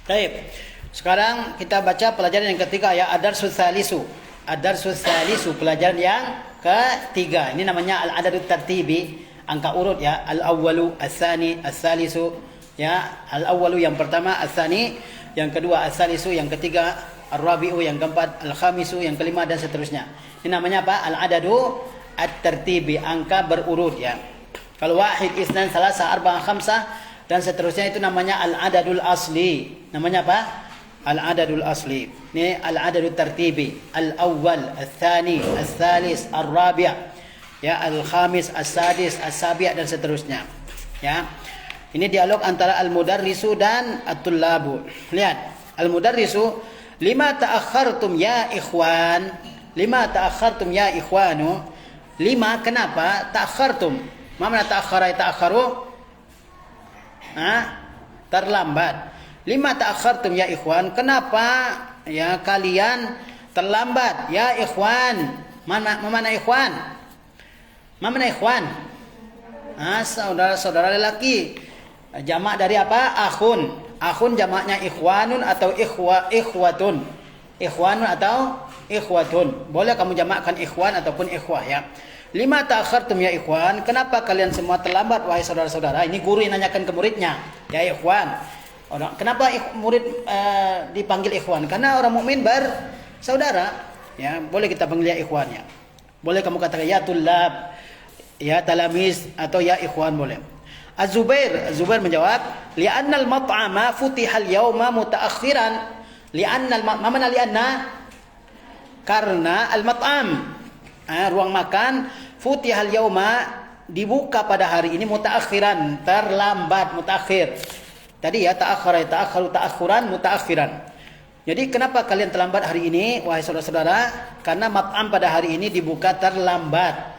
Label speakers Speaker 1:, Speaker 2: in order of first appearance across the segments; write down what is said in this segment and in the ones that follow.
Speaker 1: Baik. Sekarang kita baca pelajaran yang ketiga ya, ad-darsus tsalisu. Ad-darsus tsalisu, pelajaran yang ketiga. Ini namanya al-adadut tartibi, angka urut ya. Al-awwalu, as-tsani, as-tsalisu. Ya, al-awwalu yang pertama, as-tsani yang kedua, as-tsalisu yang ketiga, ar-rabi'u yang keempat, al-khamisu yang kelima dan seterusnya. Ini namanya apa? Al-adadu at-tartibi, angka berurut ya. Kalau wahid, isnan, salasa, arba'a, khamsah dan seterusnya itu namanya al-adadul asli. Namanya apa? Al-adadul asli. Ini al-adadul tartibi. Al-awwal, al-thani, al-thalis, al-rabi', ya, al-khamis, al-sadis, al-sabi' dan seterusnya. Ya. Ini dialog antara al-mudarrisu dan at-tullabu. Lihat, al-mudarrisu, lima ta'akhartum ya ikhwan. Lima ta'akhartum ya ikhwanu. Lima, kenapa ta'akhartum? Mana ta'akhara ta'akharu? Terlambat. Lima ta'akhartum ya ikhwan, kenapa ya kalian terlambat ya ikhwan? Mana ikhwan? Mana ikhwan? Saudara-saudara lelaki. Jamak dari apa? Akhun. Akhun jamaknya ikhwanun atau ikhwatun. Ikhwanun atau ikhwatun. Boleh kamu jamakkan ikhwan ataupun ikhwah ya. Lima ta'akhartum ya ikhwan, kenapa kalian semua terlambat wahai saudara-saudara? Ini guru yang nanyakan ke muridnya. Ya ikhwan. Kenapa murid dipanggil ikhwan? Karena orang mukmin bersaudara. Ya, boleh kita panggil ya ikhwan ya. Boleh kamu katakan ya tullab, ya talamiz atau ya ikhwan boleh. Az-Zubair menjawab, li'anna al-mat'ama futiha al-yawma mutaakhiran. Li'anna karena al-mat'am, ruang makan, futiha al-yawma dibuka pada hari ini mutaakhiran, terlambat, mutaakhir. Tadi ya ta'akhara ta'akharu ta'akhuran mutaakhiran. Jadi kenapa kalian terlambat hari ini wahai saudara-saudara? Karena mat'am pada hari ini dibuka terlambat.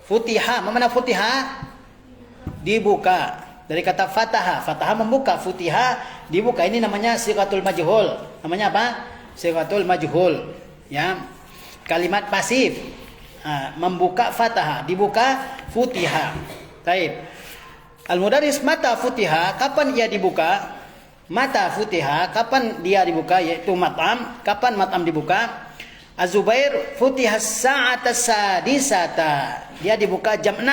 Speaker 1: Futiha, mana futiha? Dibuka. Dari kata fataha, fataha membuka, futiha dibuka. Ini namanya sighatul majhul. Namanya apa? Sighatul majhul. Ya. Kalimat pasif. Membuka fataha, dibuka futiha. Baik. Al-mudarris mata futiha, kapan ia dibuka? Mata futiha, kapan dia dibuka? Yaitu mat'am. Kapan mat'am dibuka? Az-Zubair futiha sa'ata sadisata. Dia dibuka jam 6.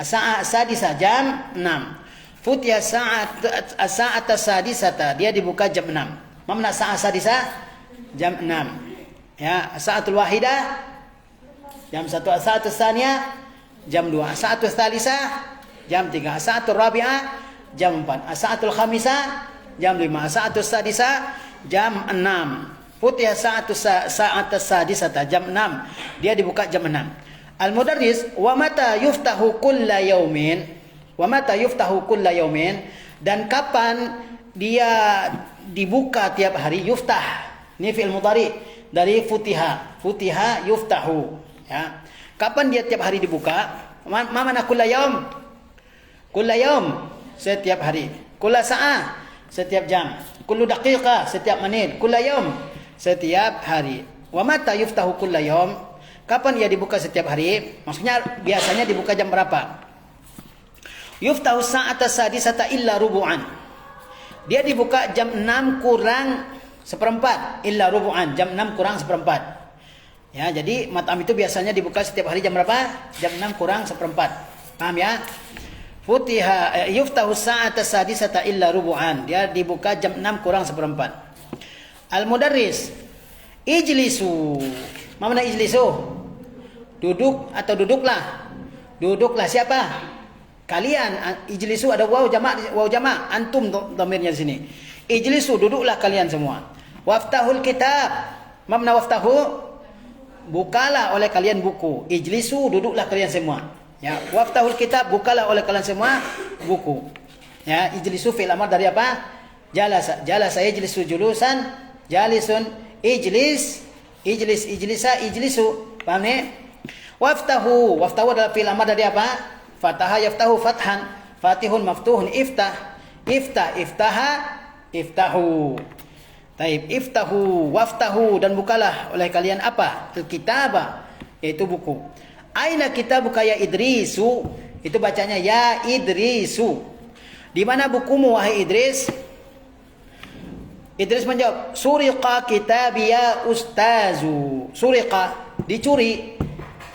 Speaker 1: As-sa'at sadisah jam 6. Futiha sa'ata sadisata. Dia dibuka jam 6. Mana sa'at sadisah? Jam 6. Ya, sa'atul wahidah jam 1. As-sa'atul tsaniyah jam 2. As-sa'atul tsalisah jam 3. As-sa'atul rabi'ah jam 4. As-sa'atul khamisah jam 5. As-sa'atul sadisah jam 6. Futiha sa'atus sadisata jam 6. Dia dibuka jam 6. Al-mudarris wa mata yuftahu kulla yaumin. Wa mata yuftahu kulla yaumin, dan kapan dia dibuka tiap hari? Yuftah. Ini fi'il mudhari dari futiha. Futiha yuftahu. Ya. Kapan dia tiap hari dibuka? Mana kulla yaum? Kulla yaum, setiap hari. Kulla sa'ah, setiap jam. Kullu daqiqah, setiap menit. Kulla yaum, setiap hari. Wa mata yuftahu kulla yaum, kapan ia dibuka setiap hari? Maksudnya biasanya dibuka jam berapa? Yuftahu sa'ata sadisata illa rubu'an. Dia dibuka jam 6 kurang seperempat. Illa rubu'an, jam 6 kurang seperempat. Ya, jadi mat'am itu biasanya dibuka setiap hari jam berapa? Jam 6 kurang seperempat. Paham ya? Futiha yuftahu sa'ata sadisata illa rubu'an. Dia dibuka jam 6 kurang seperempat. Al-mudarris ijlisu. Mana ijlisu? Duduk atau duduklah. Duduklah siapa? Kalian. Ijlisu ada waw jamak, antum dhamirnya di sini. Ijlisu, duduklah kalian semua. Waftahul kitab. Mana waftahu? Bukalah oleh kalian buku. Ijlisu, duduklah kalian semua. Ya, waftahul kitab, bukalah oleh kalian semua buku. Ya, ijlisu fi'il amr dari apa? Jalasa. Jalasa yajlisu julusan, jalisun, ijlisa, ijlisu. Paham ni? Waftahu. Waftahu adalah fi'il amr dari apa? Fataha yaftahu fathan, fatihun maftuhun, iftah. Iftaha, iftahu. Taib, iftahu, waftahu, dan bukalah oleh kalian apa? Al-kitaba, yaitu buku. Aina kitabuka ya Idrisu? Itu bacanya ya Idrisu. Di mana bukumu wahai Idris? Idris menjawab, suriqa kitabi ya ustazu. Suriqa, dicuri.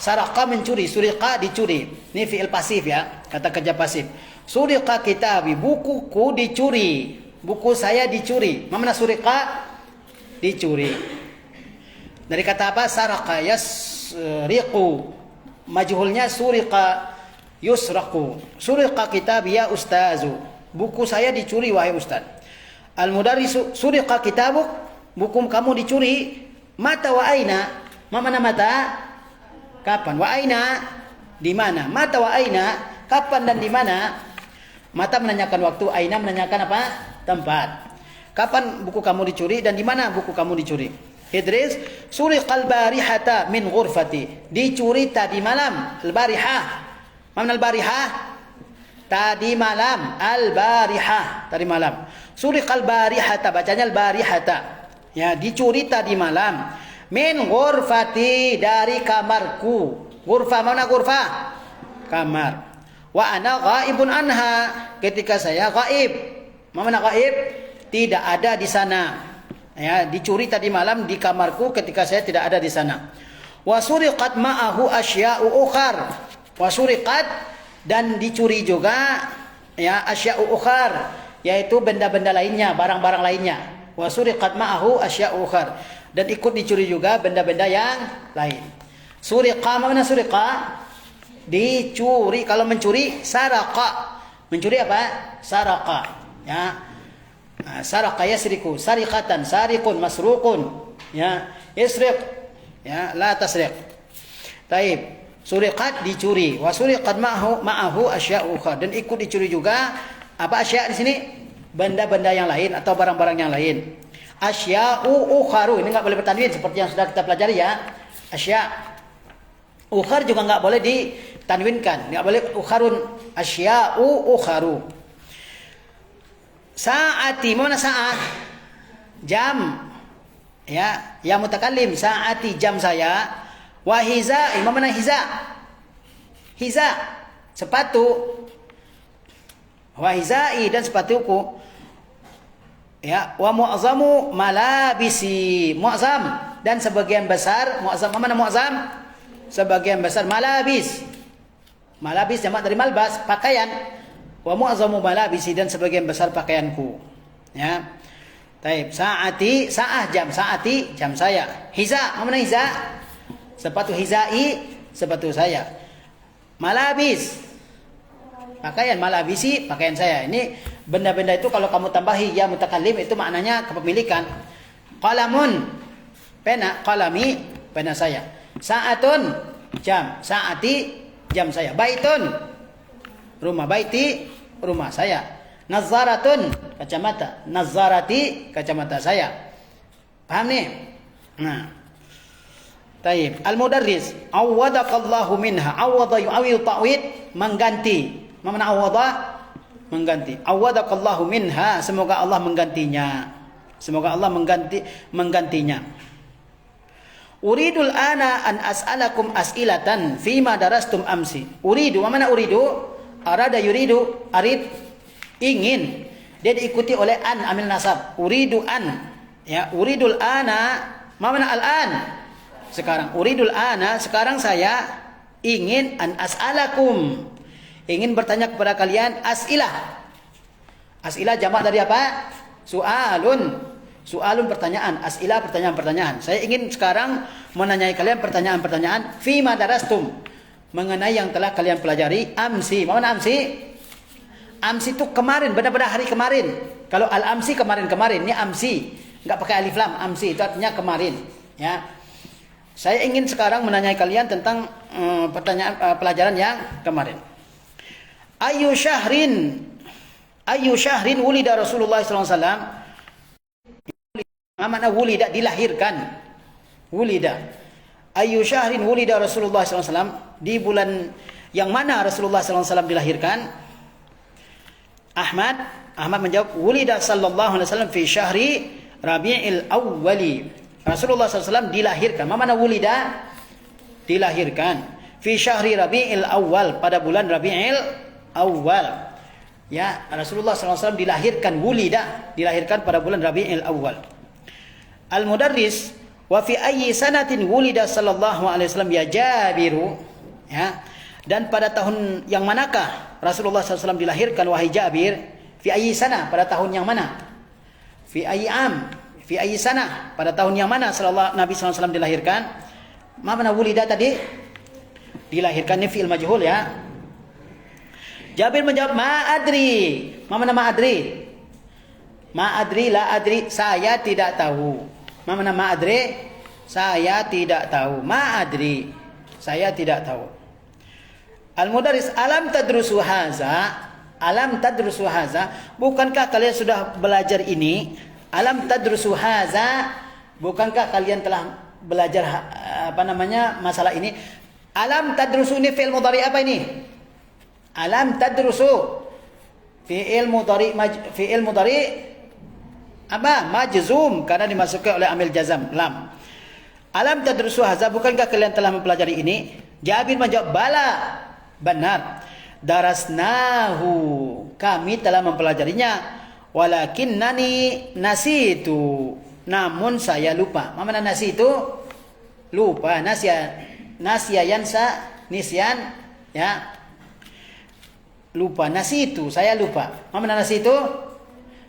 Speaker 1: Saraka mencuri, suriqa dicuri. Ini fi'il pasif ya, kata kerja pasif. Suriqa kitabi, bukuku dicuri. Buku saya dicuri. Mana suriqa? Dicuri. Dari kata apa? Saraka yasriqu. Majhulnya suriqa yusraqu. Suriqa kitabi ya ustazu. Buku saya dicuri wahai ustaz. Al-mudarrisu suriqa kitabuk, buku kamu dicuri. Mata wa aina, mana mata? Kapan? Wa aina, di mana? Mata wa aina, kapan dan di mana? Mata menanyakan waktu, aina menanyakan apa? Tempat. Kapan buku kamu dicuri dan di mana buku kamu dicuri? Idris, suriqal barihata min ghurfati. Dicuri tadi malam, al-barihah. Mana al-barihah? Tadi malam, al-barihah, tadi malam. Suriqal barihata, bacanya al-barihata. Ya, dicuri tadi malam. Min ghurfati, dari kamarku. Ghurfa, mana ghurfa? Kamar. Wa ana ghaibun anha, ketika saya ghaib. Mana ghaib? Tidak ada di sana. Ya, dicuri tadi malam di kamarku ketika saya tidak ada di sana. Wa suriqat ma'ahu asya'u ukhar. Wa suriqat, dan dicuri juga ya asya'u ukhar, yaitu benda-benda lainnya, barang-barang lainnya. Wa suriqat ma'ahu asya'u ukhar, dan ikut dicuri juga benda-benda yang lain. Suriqa, mana suriqa? Dicuri. Kalau mencuri saraqa. Mencuri apa? Saraqa. Ya. Saraqa yasriku, sariqatan, sariqun, masruqun. Ya, isriq. Ya, la tasriq. Taib. Suriqat, dicuri. Wa suriqat ma'ahu asya'u ukhar, dan ikut dicuri juga apa asya' di sini? Benda-benda yang lain atau barang-barang yang lain. Asya'u ukharu, ini enggak boleh bertanwin seperti yang sudah kita pelajari ya. Asya'. Ukhar juga enggak boleh ditanwinkan, enggak boleh ukharun. Asya'u ukharu. Saati, mana saat? Jam. Ya, ya mutakallim, saati, jam saya. Wa hiza, mana hiza? Hiza, sepatu. Wa hizai, dan sepatuku. Ya, wa mu'zamu malabisi, mu'zam, dan sebagian besar, mu'zam, mana mu'zam? Sebagian besar malabis. Malabis jamak dari malbas, pakaian. Wa mu'zamu malabisi, dan sebagian besar pakaianku. Ya. Taib, saati, saah jam, saati jam saya. Hiza, mana hiza? Sepatu hizai, sepatu saya. Malabis, pakaian, malabisi, pakaian saya. Ini benda-benda itu kalau kamu tambahi ya mutakallim itu maknanya kepemilikan. Qalamun, pena, qalami, pena saya. Saatun, jam, saati, jam saya. Baitun, rumah, baiti, rumah saya. Nazaratun, kacamata, nazarati, kacamata saya. Paham nih? Nah. Taib. Al-mudarris, awwadaqallahu minha. Awwada yu'awil ta'wid, mengganti. Mana awwada? Mengganti. Awwadaqallahu minha, semoga Allah menggantinya. Semoga Allah menggantinya. Uridul ana an as'alakum as'ilatan fima darastum amsi. Uridu, mana uridu? Arada yuridu, arid, ingin. Dia diikuti oleh an, amil nasab. Uridu an. Ya, uridul ana, mana al-an? Sekarang uridul ana, sekarang saya ingin an as'alakum, ingin bertanya kepada kalian as'ilah. As'ilah jamak dari apa? Su'alun. Su'alun pertanyaan, as'ilah pertanyaan-pertanyaan. Saya ingin sekarang menanyai kalian pertanyaan-pertanyaan fima darastum, mengenai yang telah kalian pelajari amsi. Mana amsi? Amsi itu kemarin, benar-benar hari kemarin. Kalau al-amsi kemarin-kemarin, ini amsi. Enggak pakai alif lam, amsi itu artinya kemarin, ya. Saya ingin sekarang menanyai kalian tentang pelajaran yang kemarin. Ayu syahrin wulida Rasulullah SAW. Mana wulida? Dilahirkan. Wulida. Ayu syahrin wulida Rasulullah SAW. Di bulan yang mana Rasulullah SAW dilahirkan? Ahmad menjawab, wulida sallallahu alaihi wasallam fi syahri Rabi'il Awwali. Rasulullah SAW dilahirkan. Mana wulida? Dilahirkan. Fi syahri Rabi'il Awal, pada bulan Rabi'il Awal. Ya, Rasulullah SAW dilahirkan pada bulan Rabiul Awal. Al-Mudarris, wa fi ayyi sanatin wulida sallallahu alaihi wasallam ya Jabiru, ya. Dan pada tahun yang manakah Rasulullah SAW dilahirkan wahai Jabir? Fi ayyi sana, pada tahun yang mana? Fi ayyi sana, pada tahun yang mana Nabi SAW dilahirkan? Mana wulida tadi? Dilahirkannya fi'il majhul, ya. Jabir menjawab, ma adri. Mana ma adri? Ma adri, la adri, saya tidak tahu. Mana ma adri? Saya tidak tahu. Ma adri, saya tidak tahu. Al-Mudarris, alam tadrusu haza? Alam tadrusu haza? Bukankah kalian sudah belajar ini? Alam tadrusu haza? Bukankah kalian telah belajar masalah ini? Alam tadrusu ini fi'il mudhari apa ini? Alam tadrusu fi'il mudhari apa? Majzum, karena dimasukkan oleh amil jazam lam. Alam tadrusu haza? Bukankah kalian telah mempelajari ini? Jabir menjawab, bala, benar. Darasnahu, kami telah mempelajarinya. Walakinnani nasitu, namun saya lupa. Mana nasi itu? Lupa. Nasya yansa, nisyan, ya. Lupa. Nasi itu, saya lupa. Mana nasi itu?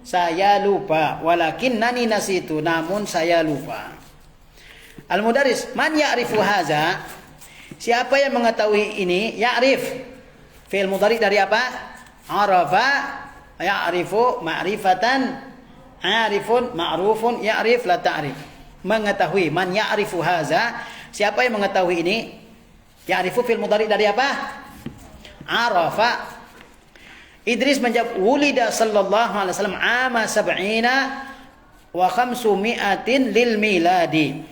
Speaker 1: Saya lupa. Walakinnani nasitu, namun saya lupa. Al-Mudarris, man ya'rifu haza? Siapa yang mengetahui ini? Ya'rif. Fi'il mudhari dari apa? Arafa, ya'rifu, ma'rifatan, arifun, ma'rufun, ya'rif, la ta'rif. Mengetahui. Man ya'rifu haza? Siapa yang mengetahui ini? Ya'rifu fi'il mudhari dari apa? Arafa. Idris menjawab, wulida sallallahu alaihi wasallam ama sab'ina wa khamsumi'atin lil miladi.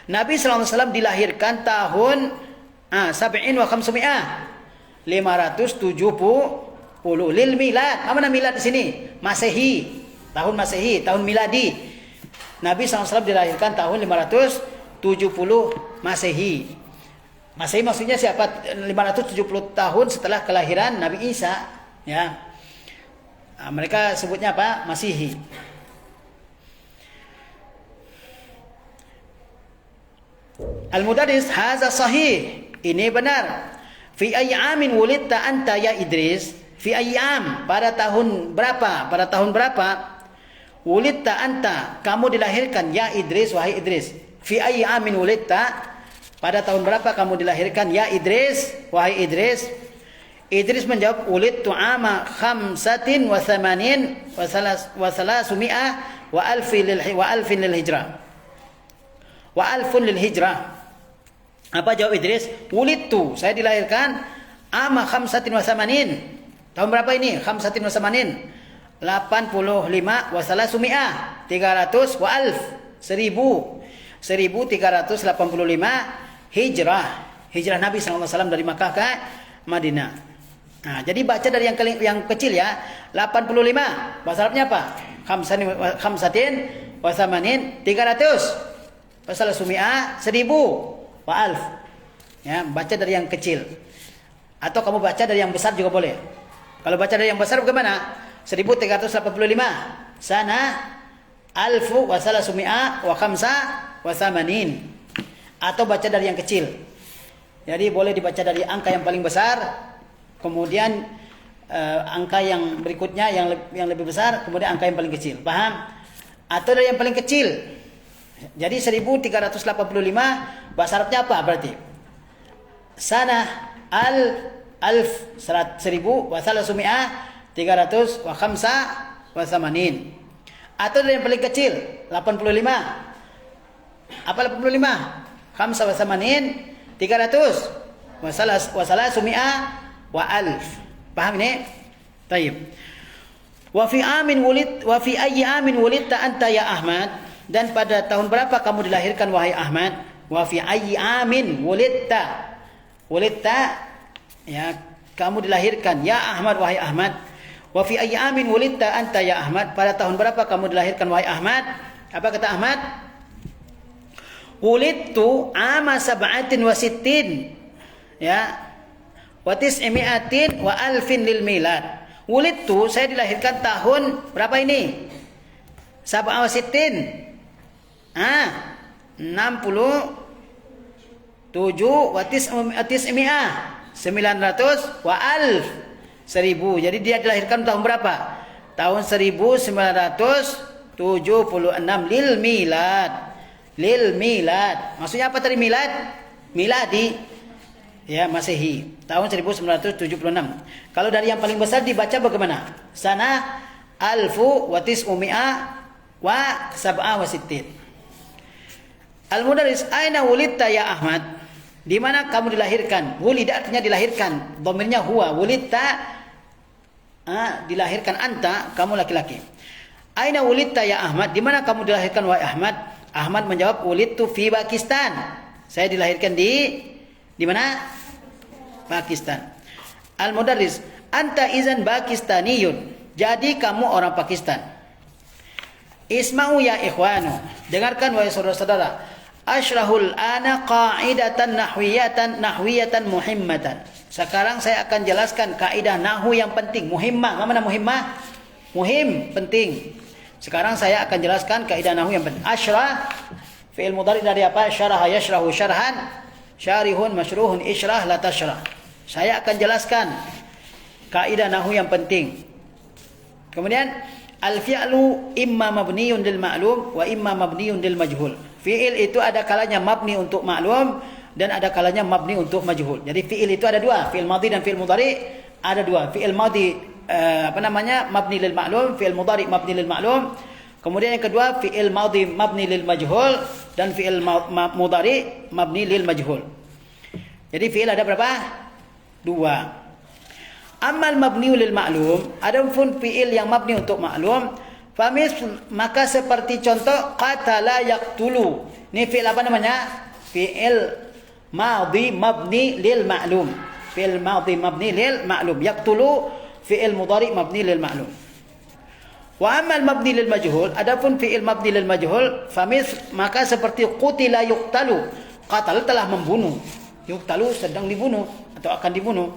Speaker 1: Nabi sallallahu alaihi wasallam dilahirkan tahun sab'in wa khamsumi'ah, 570 lil milad. Apa nama milad di sini? Masehi, tahun Masehi, tahun miladi. Nabi SAW dilahirkan tahun 570 Masehi. Masehi maksudnya siapa? 570 tahun setelah kelahiran Nabi Isa, ya. Mereka sebutnya apa? Masihi. Al-Mudarris, haza sahih. Ini benar. Fi ayyi amin wulidta anta ya Idris? Fi ayyi am, pada tahun berapa? Pada tahun berapa? Wulidta anta, kamu dilahirkan ya Idris, wahai Idris. Fi ayyi amin wulidta, pada tahun berapa kamu dilahirkan ya Idris, wahai Idris? Idris menjawab, wulidtu ama khamsatin wa thamanin wa salasumi'ah wa alfin lil hijrah. Wa alfun lil hijrah. Apa jawab Idris? Wulidtu, saya dilahirkan ama khamsatin wa thamanin. Tahun berapa ini? Khamsatin wa thamanin. 85 wa salasumi'ah, 300 wa alf, 1385 hijrah. Hijrah Nabi SAW dari Makkah ke Madinah. Nah, jadi baca dari yang kecil ya. 85. Bahasa Arabnya apa? Khamsatin wa thamanin, 300. Wa salasumi'ah, 1000 wa alf. Ya, baca dari yang kecil. Atau kamu baca dari yang besar juga boleh. Kalau baca dari yang besar bagaimana? 1385 sana alfu wa salasumi'a wa khamsa wa thamanin. Atau baca dari yang kecil. Jadi boleh dibaca dari angka yang paling besar, kemudian angka yang berikutnya yang lebih besar, kemudian angka yang paling kecil. Paham? Atau dari yang paling kecil. Jadi 1385 bahasa Arabnya apa berarti? Sana alf 1000 wa salasumi'a, 300 wa khamsa wa thamanin. Atau dari yang paling kecil 85. Apa 85? Khamsa wa thamanin, 300 wa salasumi'a wa alf. Paham ini? Baik. Wa fi ayyi amin wulidta anta ya Ahmad? Dan pada tahun berapa kamu dilahirkan wahai Ahmad? Wa fi ayyi amin wulidta? Wulidta, ya, kamu dilahirkan ya Ahmad, wahai Ahmad. Wa fi ayyi amin wulidta anta ya Ahmad? Pada tahun berapa kamu dilahirkan wahai Ahmad? Apa kata Ahmad? Wulidtu ama sab'atin wa sittin, ya, wa tis'imi'atin wa alfin lil milad. Wulidtu, saya dilahirkan tahun berapa ini? Sab'a wa sittin. 67 wa tis'mi'ah. 900 wa alf. 1000. Jadi dia dilahirkan tahun berapa? Tahun 1976 lil milad. Lil milad. Maksudnya apa tadi milad? Miladi. Ya, Masehi. Tahun 1976. Kalau dari yang paling besar dibaca bagaimana? Sana alfu wa tis'umi'ah wa sab'a wa sittin. Al-Mudarris, aina wulidta ya Ahmad? Di mana kamu dilahirkan? Wulida artinya dilahirkan. Dhamirnya huwa. Wulidta dilahirkan anta, kamu laki-laki. Aina wulidta ya Ahmad? Di mana kamu dilahirkan wahai Ahmad? Ahmad menjawab, wulidtu fi Pakistan. Saya dilahirkan di mana? Pakistan. Al-Mudarris, anta izan Pakistaniyun. Jadi kamu orang Pakistan. Isma'u ya ikhwanu. Dengarkan wahai saudara-saudara. Asyrahul ana qa'idatan nahwiyatan muhimmatan. Sekarang saya akan jelaskan kaidah nahwu yang penting. Muhimmah. Apa mana muhimmah? Muhim, penting. Sekarang saya akan jelaskan kaidah nahwu yang penting. Asyrah fi'il mudhari dari apa? Syaraha yashrahu syarhan. Syarihun masyruhun isyrah la tasyrah. Saya akan jelaskan kaidah nahwu yang penting. Kemudian al-fi'lu imma mabniyun lil ma'lum wa imma mabniyun lil majhul. Fi'il itu ada kalanya mabni untuk maklum dan ada kalanya mabni untuk majhul. Jadi fi'il itu ada dua, fi'il madhi dan fi'il mudhari ada dua. Fi'il madhi mabni lil ma'lum, fi'il mudhari mabni lil ma'lum. Kemudian yang kedua fi'il madhi mabni lil majhul dan fi'il mudhari mabni lil majhul. Jadi fi'il ada berapa? Dua. Amal mabni lil ma'lum, adapun fi'il yang mabni untuk maklum, famis maka seperti contoh qatala yaqtulu. Ini fi'il apa namanya? Fi'il madhi mabni lil ma'lum. Fi'il madhi mabni lil ma'lum. Yaqtulu fi'il mudhari mabni lil ma'lum. Wa amal mabni lil majhul, adapun fi'il mabni lil majhul, famis maka seperti qutila yuqtalu. Qatal telah membunuh. Yuqtalu sedang dibunuh atau akan dibunuh.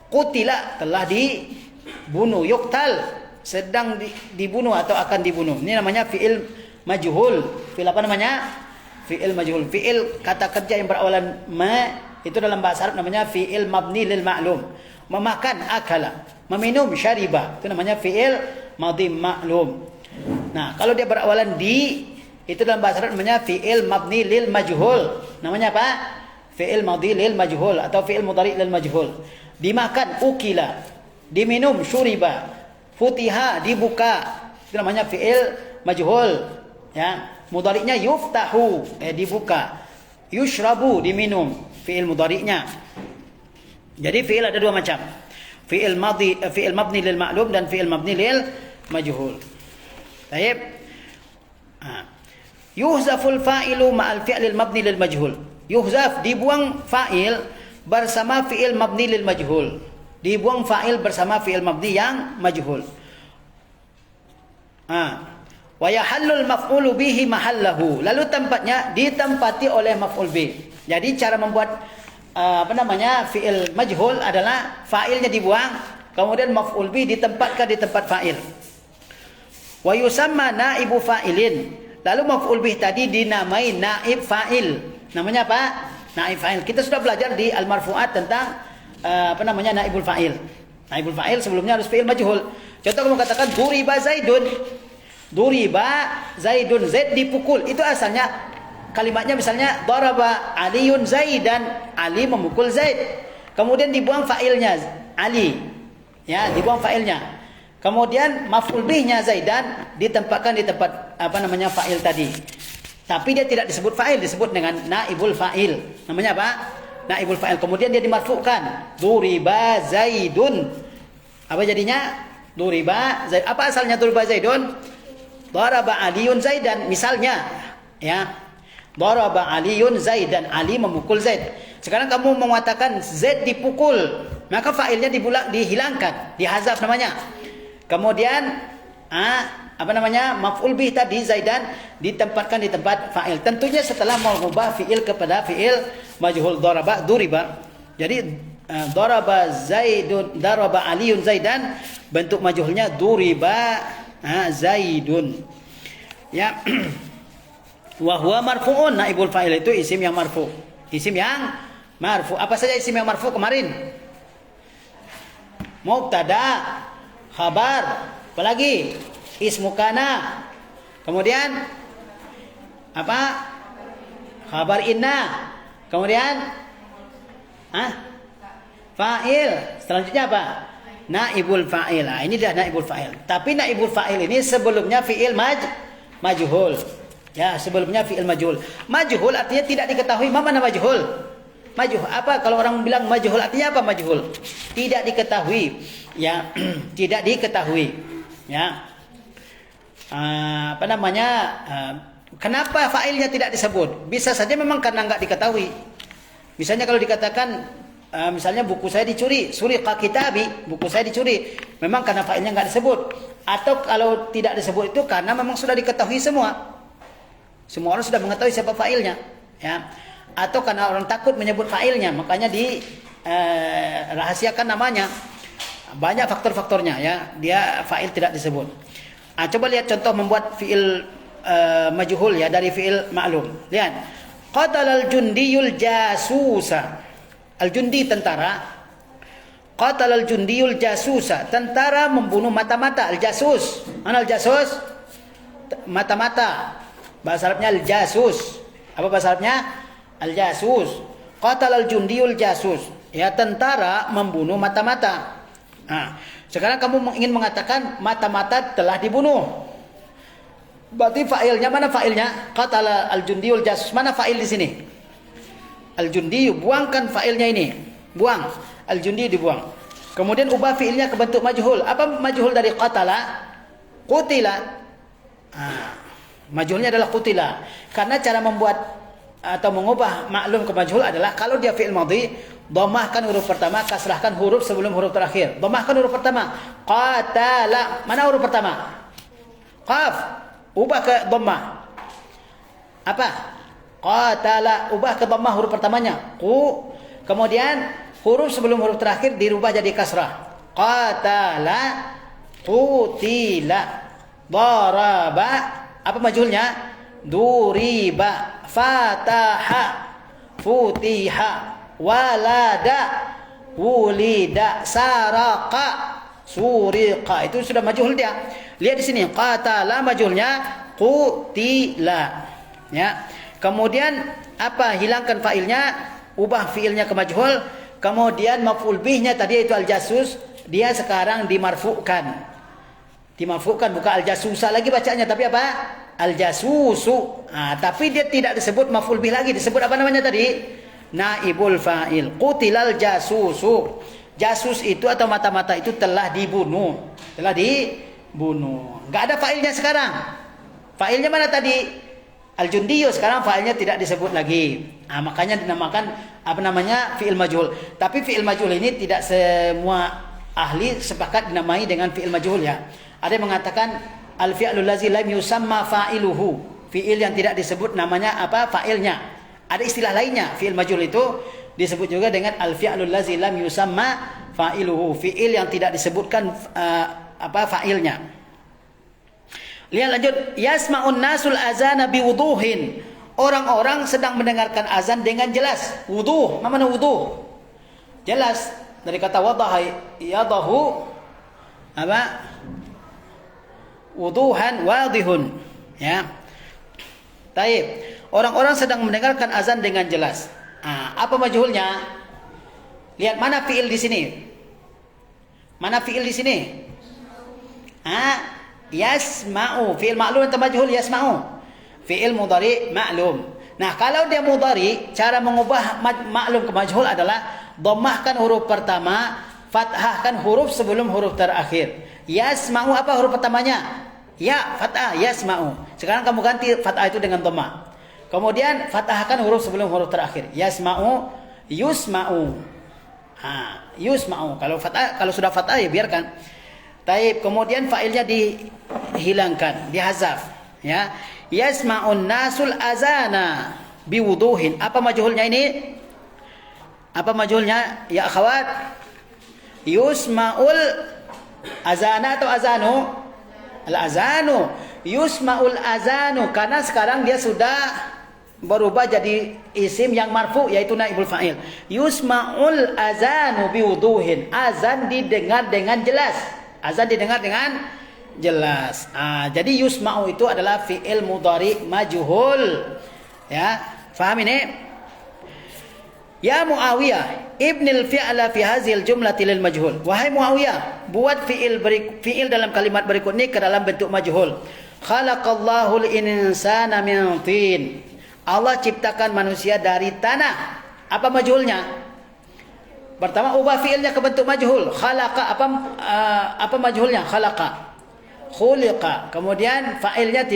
Speaker 1: Qutila telah dibunuh. Yuqtal sedang dibunuh atau akan dibunuh. Ini namanya fi'il majhul. Fi'il apa namanya? Fi'il majhul. Fi'il kata kerja yang berawalan ma itu dalam bahasa Arab namanya fi'il mabni lil ma'lum. Memakan akala, meminum syariba. Itu namanya fi'il madhi ma'lum. Nah, kalau dia berawalan di itu dalam bahasa Arab namanya fi'il mabni lil majhul. Namanya apa? Fi'il madhi lil majhul atau fi'il mudhari lil majhul. Dimakan ukila, diminum syuriba, futiha dibuka. Itu namanya fi'il majhul. Ya, mudhari'nya yuftahu, dibuka. Yushrabu diminum, fi'il mudhari'nya. Jadi fi'il ada dua macam. Fi'il madhi, fi'il mabni lil ma'lum dan fi'il mabni lil majhul. Baik. Yuhzaful fa'ilu ma'al fi'lil mabni lil majhul. Yuhzaf dibuang fa'il bersama fi'il mabni lil majhul. Dibuang fa'il bersama fi'il mabni yang majhul. Wa yahallul maf'ulu bihi mahallahu. Lalu tempatnya ditempati oleh maf'ul bih. Jadi cara membuat fi'il majhul adalah fa'ilnya dibuang, kemudian maf'ul bih ditempatkan di tempat fa'il. Wa yusamma naibu fa'ilin. Lalu maf'ul bih tadi dinamai naib fa'il. Namanya apa? Naib fa'il. Kita sudah belajar di al-marfu'at tentang naibul fa'il. Naibul fa'il sebelumnya harus fi'il majhul. Contoh kamu katakan duriba Zaidun. Duriba Zaidun, Zaid dipukul. Itu asalnya kalimatnya misalnya daraba Aliun Zaidan, Ali memukul Zaid. Kemudian dibuang fa'ilnya Ali. Ya, dibuang fa'ilnya. Kemudian maf'ul bihnya Zaidan ditempatkan di tempat fa'il tadi. Tapi dia tidak disebut fa'il, disebut dengan naibul fa'il. Namanya apa? Naibul fa'il. Kemudian dia dimarfu'kan. Duriba Zaidun. Apa jadinya? Duriba Zaid. Apa asalnya duriba Zaidun? Daraba Aliun Zaidan. Misalnya, ya. Daraba Aliun Zaidan. Ali memukul Zaid. Sekarang kamu mengatakan Zaid dipukul, maka fa'ilnya dihilangkan, dihazaf namanya. Kemudian maf'ul bih tadi Zaidan ditempatkan di tempat fa'il. Tentunya setelah mengubah fi'il kepada fi'il majhul daraba duriba. Jadi daraba Zaidun, daraba Aliun Zaidan, bentuk majhulnya duriba Zaidun. Ya. Wa huwa marfu'un, naibul fa'il itu isim yang marfu. Isim yang marfu. Apa saja isim yang marfu kemarin? Mubtada, khabar, apalagi ismu kana. Kemudian apa? Khabar inna. Kemudian fa'il. Selanjutnya apa? Naibul fa'il. Nah, ini dah naibul fa'il. Tapi naibul fa'il ini sebelumnya fi'il majhul. Ya, sebelumnya fi'il majhul. Majhul artinya tidak diketahui. Mana majhul? Majhul apa? Kalau orang bilang majhul artinya apa majhul? Tidak diketahui. Ya, tidak diketahui. Ya. Apa namanya? Kenapa fa'ilnya tidak disebut? Bisa saja memang karena enggak diketahui. Misalnya kalau dikatakan misalnya buku saya dicuri, suriqa kitabi, buku saya dicuri. Memang karena fa'ilnya enggak disebut. Atau kalau tidak disebut itu karena memang sudah diketahui semua. Semua orang sudah mengetahui siapa fa'ilnya, ya. Atau karena orang takut menyebut fa'ilnya, makanya dirahasiakan namanya. Banyak faktor-faktornya, ya. Dia fa'il tidak disebut. Coba lihat contoh membuat fi'il majhul ya dari fi'il ma'lum. Lihat. Qatalal jundiyul jasusa. Al-jundi tentara. Qatalal jundiyul jasusa. Tentara membunuh mata-mata. Al-jasus. Mana al-jasus? Mata-mata. Bahasa Arabnya al-jasus. Apa bahasa Arabnya? Al-jasus. Qatal al-jundiyul jasus. Ya, tentara membunuh mata-mata. Sekarang kamu ingin mengatakan mata-mata telah dibunuh. Berarti fa'ilnya mana fa'ilnya? Qatal al-jundiyul jasus. Mana fa'il di sini? Al-jundiyu, buangkan fa'ilnya ini. Buang. Al-jundiyu dibuang. Kemudian ubah fi'ilnya ke bentuk majhul. Apa majhul dari qatala? Qutila. Majhulnya adalah qutila. Karena cara membuat atau mengubah maklum ke majhul adalah kalau dia fi'il madhi, dhammahkan huruf pertama, kasrahkan huruf sebelum huruf terakhir. Dhammahkan huruf pertama. Qatala. Mana huruf pertama? Qaf. Ubah ke dhammah. Apa? Qatala. Ubah ke dhammah huruf pertamanya. Qu. Kemudian huruf sebelum huruf terakhir dirubah jadi kasrah. Qatala. Qutila. Daraba. Apa majhulnya? Duriba, fataha, futiha, walada, wulida, saraka, suriqa. Itu sudah majhul dia. Lihat di sini, qatala majhulnya qutila. Ya. Kemudian apa? Hilangkan fa'ilnya, ubah fi'ilnya ke majhul. Kemudian maf'ul bihnya tadi itu al-jasus, dia sekarang dimarfu'kan. Dimarfu'kan, bukan al-jasusa lagi bacanya, tapi apa? Al-jasusu. Tapi dia tidak disebut maf'ul bih lagi, disebut apa namanya tadi? Naibul fa'il. Qutilal jasusu. Jasus itu atau mata-mata itu telah dibunuh. Telah dibunuh. Enggak ada fa'ilnya sekarang. Fa'ilnya mana tadi? Al-jundiyu, sekarang fa'ilnya tidak disebut lagi. Makanya dinamakan apa namanya? Fi'il majhul. Tapi fi'il majhul ini tidak semua ahli sepakat dinamai dengan fi'il majhul ya. Ada yang mengatakan al-fi'lul ladzi lam yusamma fa'iluhu. Fi'il yang tidak disebut namanya apa? Fa'ilnya. Ada istilah lainnya. Fi'il majhul itu disebut juga dengan al-fi'lul ladzi lam yusamma fa'iluhu. Fi'il yang tidak disebutkan apa fa'ilnya. Lihat lanjut. Yasma'un nasul azana biwuduhin. Orang-orang sedang mendengarkan azan dengan jelas. Wuduh. Mana wuduh? Jelas. Dari kata wadaha yadahu apa? Wuduhan wadihun. Ya. Taib. Orang-orang sedang mendengarkan azan dengan jelas. Apa majhulnya? Lihat mana fi'il di sini? Mana fi'il di sini? Yasma'u. Fi'il ma'lum atau majhul yasma'u? Fi'il mudhari ma'lum. Nah, kalau dia mudhari, cara mengubah ma'lum ke majhul adalah dhammahkan huruf pertama, fathahkan huruf sebelum huruf terakhir. Yasma'u apa huruf pertamanya? Ya, fathah, yasma'u. Sekarang kamu ganti fathah itu dengan dhammah. Kemudian fathahkan huruf sebelum huruf terakhir. Yasma'u, yusma'u. Yusma'u. Kalau sudah fathah ya biarkan. Taib. Kemudian fa'ilnya dihilangkan, dihazaf. Ya. Yasma'un nasul azana biwuduhin. Apa majhulnya ini? Apa majhulnya? Ya akhwat. Yusma'ul azana atau azanu? Al-azanu. Yusma'ul azanu, karena sekarang dia sudah berubah jadi isim yang marfu, yaitu naibul fa'il. Yusma'ul azanu biwuduhin. Azan didengar dengan jelas. Azan didengar dengan jelas. Jadi yusma'u itu adalah fi'il mudhari majhul. Ya, faham ini? Ya Muawiyah, ibnil fi'la fi hazil jumlati lil majhul. Wahai Muawiyah, buat fi'il dalam kalimat berikut ini ke dalam bentuk majhul. Khalaqallahu al-insana min tin. Allah ciptakan manusia dari tanah. Apa majhulnya? Pertama ubah fi'ilnya ke bentuk majhul. Khalaqa, apa majhulnya? Khalaqa. Khuliqa. Kemudian fa'ilnya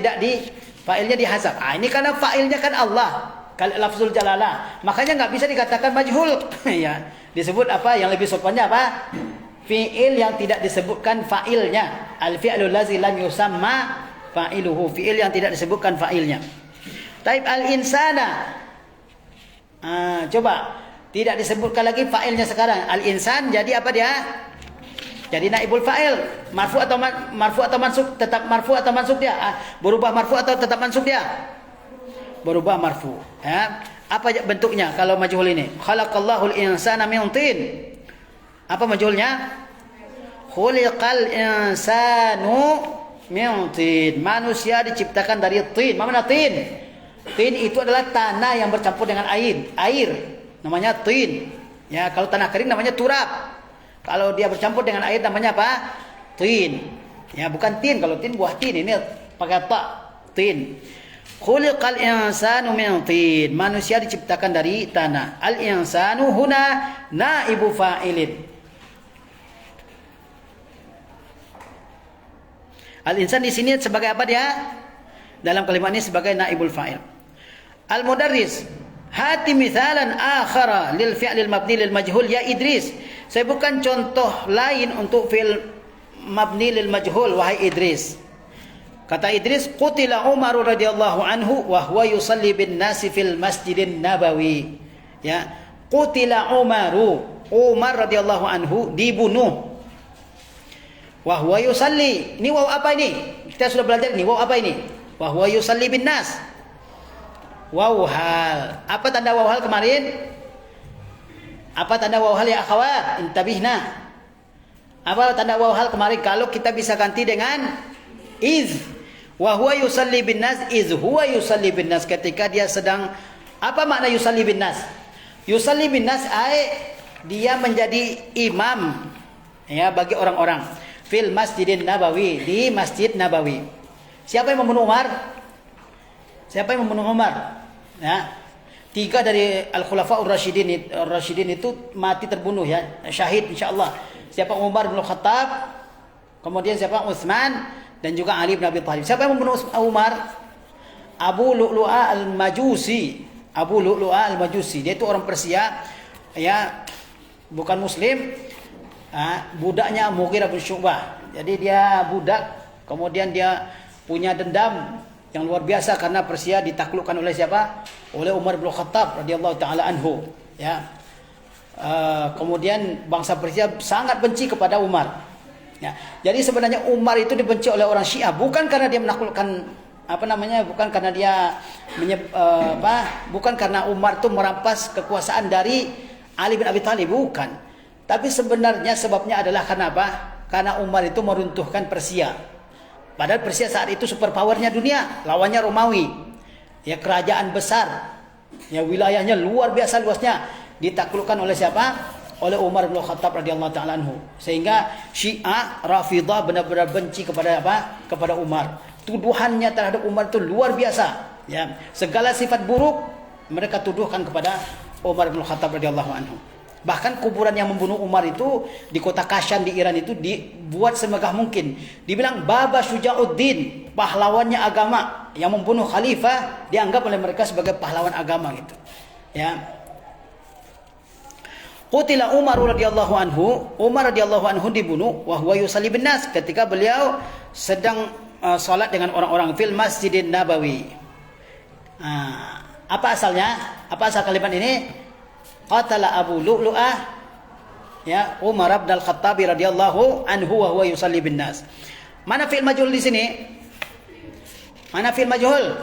Speaker 1: fa'ilnya dihazaf. Ini karena fa'ilnya kan Allah. Kalau lafzul jalalah, makanya nggak bisa dikatakan majhul. Ya, disebut apa? Yang lebih sopannya apa? Fi'il yang tidak disebutkan fa'ilnya. Al-fi'lul ladzi lam yusamma fa'iluhu. Fi'il yang tidak disebutkan fa'ilnya. Taib al-insana. Coba tidak disebutkan lagi fa'ilnya sekarang. Al-insan jadi apa dia? Jadi naibul fa'il. Marfu atau mansub? Tetap marfu atau mansub dia? Berubah marfu atau tetap mansub dia? Berubah marfu. Ya. Apa bentuknya kalau majhul ini? Khalaqallahu al-insana min tin. Apa majhulnya? Khuliqal insanu min tin. Manusia diciptakan dari tin. Mana tin? Tin itu adalah tanah yang bercampur dengan air. Namanya tin. Ya, kalau tanah kering namanya turab. Kalau dia bercampur dengan air namanya apa? Tin. Ya, bukan tin. Kalau tin buah tin, ini pakai ta. Tin. Khuliqal insanu min tin. Manusia diciptakan dari tanah. Al insanu huna naibu fa'ilin. Al insan di sini sebagai apa dia? Dalam kalimat ini sebagai naibul fa'il. Al-mudarris, hati mithalan akhara lil fi'lil mabni lil majhul ya Idris. Saya bukan contoh lain untuk fi'il mabni lil majhul wahai Idris. Kata Idris, qutila Umar radhiyallahu anhu wa huwa yusalli bin nasi fil Masjidin Nabawi. Ya, qutila Umar radhiyallahu anhu dibunuh. Wa huwa yusalli. Ini waw apa ini? Kita sudah belajar ini. Waw apa ini? Wa huwa yusalli bin nas. Waw hal. Apa tanda waw hal kemarin? Apa tanda waw hal ya akhwat? Intabihna. Apa tanda waw hal kemarin? Kalau kita bisa ganti dengan iz. Wa huwa yusalli bin nas, iz huwa yusalli bin nas. Ketika dia sedang, apa makna yusalli bin nas? Yusalli bin nas dia menjadi imam ya bagi orang-orang fil Masjidin Nabawi, di Masjid Nabawi. Siapa yang membunuh Umar? Siapa yang membunuh Umar? Ya. 3 dari Al-Khulafaur Rasyidin itu mati terbunuh ya, syahid insyaallah. Siapa? Umar bin Khattab, kemudian siapa? Utsman dan juga Ali bin Abi Thalib. Siapa yang membunuh Umar? Abu Lu'lu'a al-Majusi. Abu Lu'lu'a al-Majusi. Dia itu orang Persia ya, bukan muslim. Budaknya Mughirah bin Syu'bah. Jadi dia budak, kemudian dia punya dendam yang luar biasa karena Persia ditaklukkan oleh siapa? Oleh Umar bin Khattab radhiyallahu taala anhu, ya. Kemudian bangsa Persia sangat benci kepada Umar. Ya. Jadi sebenarnya Umar itu dibenci oleh orang Syiah bukan karena dia menaklukkan bukan karena dia bukan karena Umar itu merampas kekuasaan dari Ali bin Abi Thalib, bukan. Tapi sebenarnya sebabnya adalah karena apa? Karena Umar itu meruntuhkan Persia. Padahal Persia saat itu superpowernya dunia, lawannya Romawi. Ya, kerajaan besar. Ya, wilayahnya luar biasa luasnya. Ditaklukkan oleh siapa? Oleh Umar bin Khattab radhiyallahu taala anhu. Sehingga Syiah Rafidah benar-benar benci kepada apa? Kepada Umar. Tuduhannya terhadap Umar itu luar biasa. Ya, segala sifat buruk mereka tuduhkan kepada Umar bin Khattab radhiyallahu anhu. Bahkan kuburan yang membunuh Umar itu di kota Kashan di Iran itu dibuat semegah mungkin. Dibilang Baba Syuja'uddin, pahlawannya agama, yang membunuh khalifah dianggap oleh mereka sebagai pahlawan agama gitu. Ya. Qutila Umar radhiyallahu anhu, Umar radhiyallahu anhu dibunuh wa huwa yusalli bin nas ketika beliau sedang salat dengan orang-orang fil Masjidin Nabawi. Apa asalnya? Apa asal kalimat ini? qatala Abu Lu'lu'ah ya Umar bin Al-Khattab radhiyallahu anhu wa huwa yusalli bin nas. Mana fi'il majhul di sini? Mana fi'il majhul?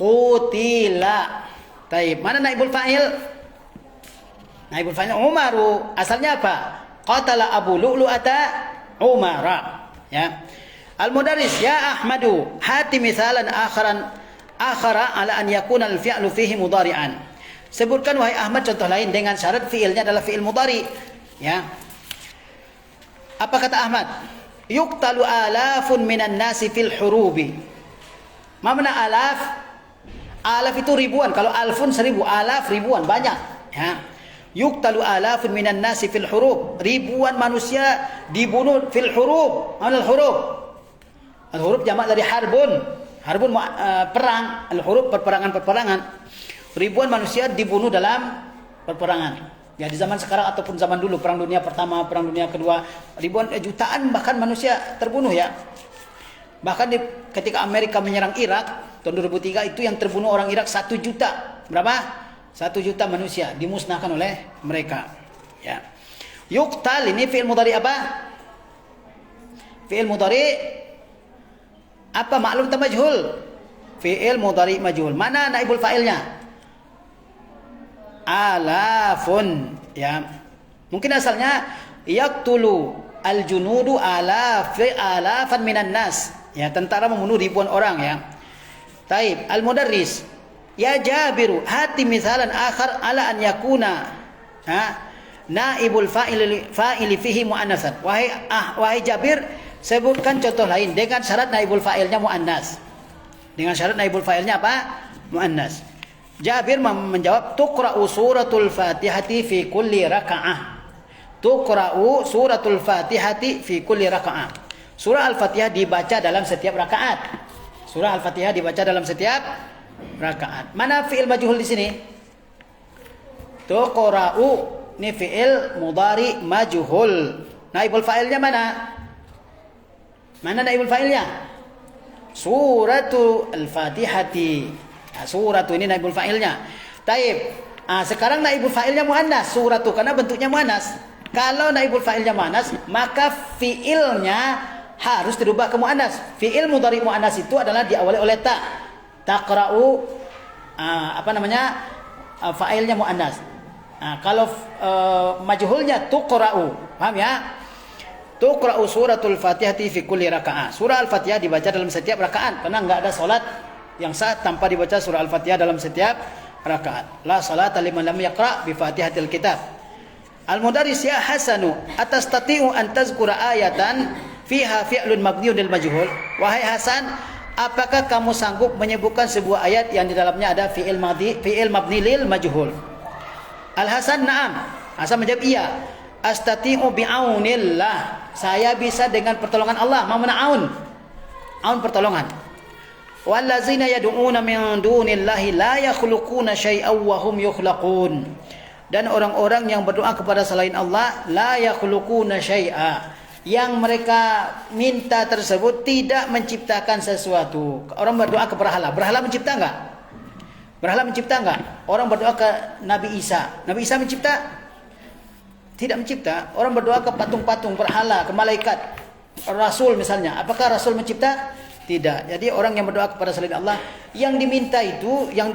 Speaker 1: Qutila. Taib. Mana naibul fa'il? Naibul fa'il Umaru. Asalnya apa? Qatala Abu Lu'lu'ata Umara. Ya. Al-Mudarris ya Ahmadu hati misalan akhara ala an yakuna al-fi'lu fihi mudhari'an. Sebutkan wahai Ahmad contoh lain dengan syarat fi'ilnya adalah fi'il mudhari. Ya. Apa kata Ahmad? Yuqtalu alafun minan nasi fil hurubi. Mana alaf? Alaf itu ribuan. Kalau alfun 1000, alaf ribuan, banyak. Ya. Yuqtalu alafun minan nasi fil hurub. Ribuan manusia dibunuh fil hurub. Mana al-hurub? Al-hurub jamak dari harbun. Harbun perang, al-hurub peperangan-peperangan. Ribuan manusia dibunuh dalam peperangan. Ya di zaman sekarang ataupun zaman dulu, perang dunia pertama, perang dunia kedua, ribuan jutaan bahkan manusia terbunuh ya. Bahkan ketika Amerika menyerang Irak tahun 2003 itu yang terbunuh orang Irak 1 juta. Berapa? 1 juta manusia dimusnahkan oleh mereka. Ya. Yuqtal ini fi'il mudhari apa? Fi'il mudhari apa? Maklum atau majhul? Fi'il mudhari majhul. Mana naibul fa'ilnya? Alafun, ya. Mungkin asalnya yaqtulu al-junudu alafan minan nas. Ya, tentara membunuh ribuan orang ya. Taib, al-Mudarris ya Jabiru hati misalan akhar ala an yakuna naibul fa'ili fihi muannasan. Wahai Jabir, sebutkan contoh lain dengan syarat naibul fa'ilnya muannas. Dengan syarat naibul fa'ilnya apa? Muannas. Jabir menjawab tuqra'u suratul Fatihati fi kulli raka'ah. Tuqra'u suratul Fatihati fi kulli raka'ah. Surah Al-Fatihah dibaca dalam setiap rakaat. Surah Al-Fatihah dibaca dalam setiap rakaat. Mana fi'il majhul di sini? Tuqra'u ini fi'il mudhari majhul. Naibul fa'ilnya mana? Mana naibul fa'ilnya? Suratul Al-Fatihati. Suratu ini naibul fa'ilnya. Taib. Sekarang naibul fa'ilnya muannas, suratu karena bentuknya muannas. Kalau naibul fa'ilnya muannas, maka fi'ilnya harus dirubah ke muannas. Fi'il mudhari muannas itu adalah diawali oleh ta. Taqra'u fa'ilnya muannas. Kalau majhulnya tuqra'u. Paham ya? Tuqra'u suratul Fatihati fi kulli raka'ah. Surah Al-Fatihah dibaca dalam setiap rakaat karena enggak ada salat yang sah tanpa dibaca surah Al-Fatihah dalam setiap rakaat. La salata liman lam yaqra bi Fatihatil kitab. Al-Mudarris ya Hasanu atastati'u an tazkura ayatan fiha fi'lun mabniun lil majhul. Wahai Hasan, apakah kamu sanggup menyebutkan sebuah ayat yang di dalamnya ada fi'il mabni lil majhul? Al-Hasan na'am. Hasan menjawab iya. Astati'u bi'aunillah. Saya bisa dengan pertolongan Allah. Ma mana aun? Aun pertolongan. Wallazina yad'una min dunillahi la yakhluquna syai'aw wa hum yukhlaqun. Dan orang-orang yang berdoa kepada selain Allah la yakhluquna syai'a, yang mereka minta tersebut tidak menciptakan sesuatu. Orang berdoa ke berhala, berhala mencipta enggak? Berhala mencipta enggak? Orang berdoa ke Nabi Isa, Nabi Isa mencipta? Tidak mencipta. Orang berdoa ke patung-patung, berhala, ke malaikat, Rasul misalnya, apakah Rasul mencipta? Tidak. Jadi orang yang berdoa kepada selain Allah, yang diminta itu, yang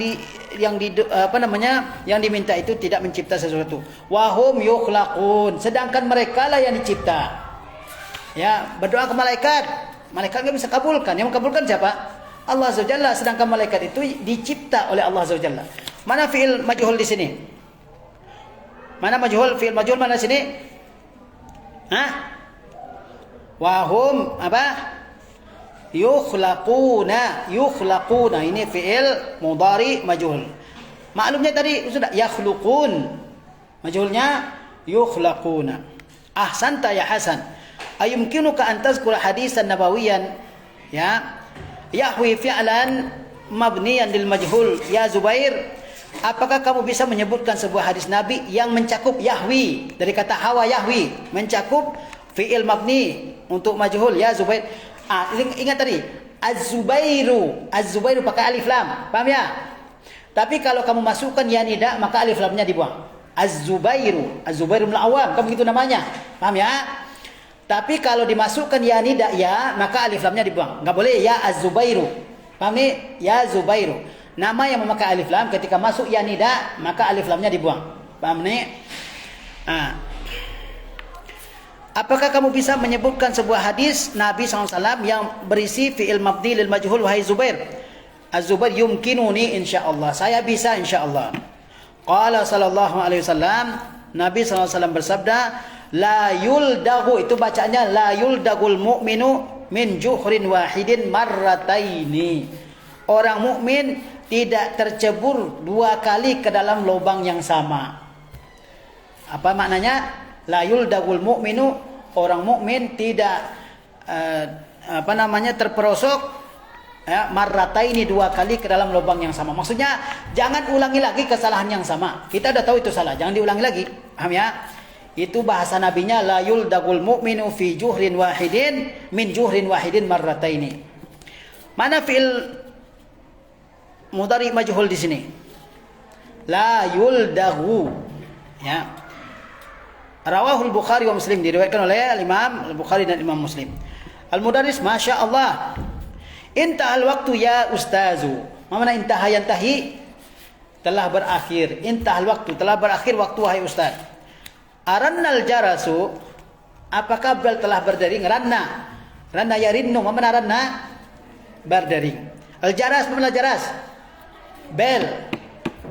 Speaker 1: diminta itu tidak mencipta sesuatu. Wahum yukhlaqun. Sedangkan mereka lah yang dicipta. Ya, berdoa ke malaikat, malaikat enggak bisa kabulkan. Yang mengabulkan siapa? Allah Azza wa Jalla. Sedangkan malaikat itu dicipta oleh Allah Azza wa Jalla. Mana fi'il majhul di sini? Mana majhul? Fi'il majhul mana sini? Wahum apa? Yukhlaquna. Ini fi'il mudhari majhul. Maklumnya tadi sudah yakhluqun. Majhulnya yukhlaquna. Ahsanta ya Hasan. Ayumkinuka an tazkura hadisan nabawiyan ya yahwi fi'lan mabniyan lil majhul ya Zubair? Apakah kamu bisa menyebutkan sebuah hadis Nabi yang mencakup yahwi, dari kata hawa yahwi, mencakup fi'il mabni untuk majhul ya Zubair? Ingat tadi Az-Zubairu pakai alif lam, paham ya? Tapi kalau kamu masukkan ya nida, maka alif lamnya dibuang. Az-Zubairu. Az-Zubairu bin Awam, kan begitu namanya. Paham ya? Tapi kalau dimasukkan ya nida ya, maka alif lamnya dibuang. Enggak boleh ya Az-Zubairu. Paham nih? Ya Zubairu. Nama yang memakai alif lam ketika masuk ya nida, maka alif lamnya dibuang. Paham nih? Apakah kamu bisa menyebutkan sebuah hadis Nabi SAW yang berisi fi'il mabni lil majhul wahai Zubair? Az-Zubair yumkinuni insyaallah. Saya bisa insyaallah. Qala sallallahu alaihi wasallam, Nabi SAW bersabda, la yuldagu, itu bacanya la yuldagul mu'minu min juhrin wahidin marrataini. Orang mukmin tidak tercebur 2 kali ke dalam lubang yang sama. Apa maknanya? La yuldagul mu'minu, orang mukmin tidak terperosok ya, marrataini 2 kali ke dalam lubang yang sama. Maksudnya jangan ulangi lagi kesalahan yang sama. Kita udah tahu itu salah, jangan diulangi lagi. Paham ya? Itu bahasa nabinya la yuldagul mu'minu fi juhrin wahidin min juhrin wahidin marrataini. Mana fi'il mudhari majhul di sini? La yuldagu. Ya. Rawahul Bukhari wa Muslim, diriwayatkan oleh Imam Al-Bukhari dan Imam Muslim. Al-Mudarris, Masya Allah. Intahal waktu ya ustazu. Mana intaha yantahi? Telah berakhir. Intahal waktu, telah berakhir waktu wahai ustaz. Arannal jarasu, apakah bel telah berdering? Ranna. Ranna yarinnu, mana ranna? Berdering. Al-jaras, mana jaras? Bel.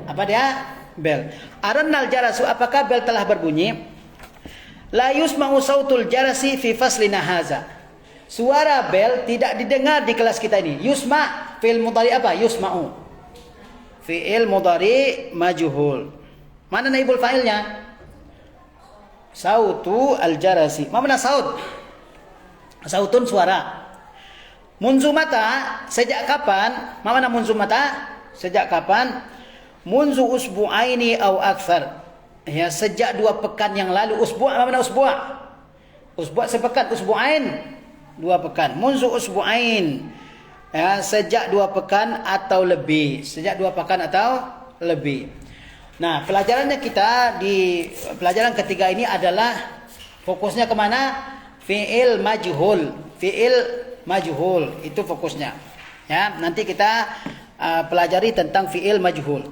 Speaker 1: Apa dia? Bel. Arannal jarasu, apakah bel telah berbunyi? La yusma'u sautul jarasi fi faslina haza. Suara bel tidak didengar di kelas kita ini. Yusma, fi'il mudhari apa? Yusma'u. Fi'il mudhari majhul. Mana naibul fa'ilnya? Sautu al-jarasi. Mana saut? Sautun suara. Munzu mata, sejak kapan? Mana munzu mata? Sejak kapan? Munzu usbu'aini au akthar. Ya, sejak 2 pekan yang lalu. Usbu', mana usbu'? Usbu' sepekan, usbu'ain 2 pekan. Munzu usbu'ain. Ya, sejak 2 pekan atau lebih. Sejak 2 pekan atau lebih. Nah, pelajarannya kita di pelajaran ketiga ini adalah fokusnya kemana? Fi'il majhul. Fi'il majhul itu fokusnya. Ya, nanti kita pelajari tentang fi'il majhul.